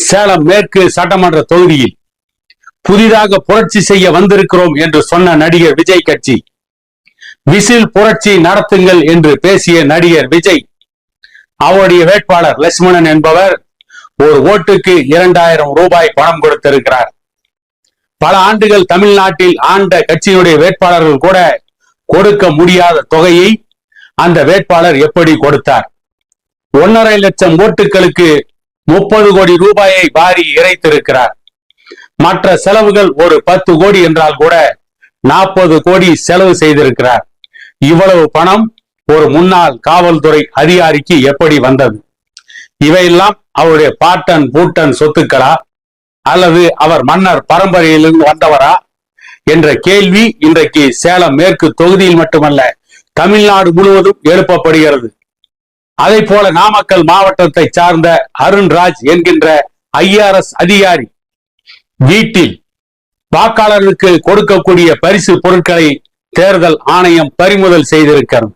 சேலம் மேற்கு சட்டமன்ற தொகுதியில் புதிதாக புரட்சி செய்ய வந்திருக்கிறோம் என்று சொன்ன நடிகர் விஜய் கட்சி விசில் புரட்சி நடத்துங்கள் என்று பேசிய நடிகர் விஜய் அவருடைய வேட்பாளர் லட்சுமணன் என்பவர் ஒரு ஓட்டுக்கு 2000 ரூபாய் பணம் கொடுத்திருக்கிறார். பல ஆண்டுகள் தமிழ்நாட்டில் ஆண்ட கட்சியினுடைய வேட்பாளர்கள் கூட கொடுக்க முடியாத தொகையை அந்த வேட்பாளர் எப்படி கொடுத்தார்? 1.5 லட்சம் ஓட்டுகளுக்கு 30 கோடி ரூபாயை வாரி இறைத்திருக்கிறார். மற்ற செலவுகள் ஒரு 10 கோடி என்றால் கூட 40 கோடி செலவு செய்திருக்கிறார். இவ்வளவு பணம் ஒரு முன்னாள் காவல்துறை அதிகாரிக்கு எப்படி வந்தது? இவையெல்லாம் அவருடைய பாட்டன் பூட்டன் சொத்துக்களா அல்லது அவர் மன்னர் பரம்பரையிலிருந்து வந்தவரா என்ற கேள்வி இன்றைக்கு சேலம் மேற்கு தொகுதியில் மட்டுமல்ல தமிழ்நாடு முழுவதும் எழுப்பப்படுகிறது. அதை போல நாமக்கல் மாவட்டத்தை சார்ந்த அருண்ராஜ் என்கின்ற IRS அதிகாரி வீட்டில் வாக்காளர்களுக்கு கொடுக்கக்கூடிய பரிசு பொருட்களை தேர்தல் ஆணையம் பறிமுதல் செய்திருக்கிறது.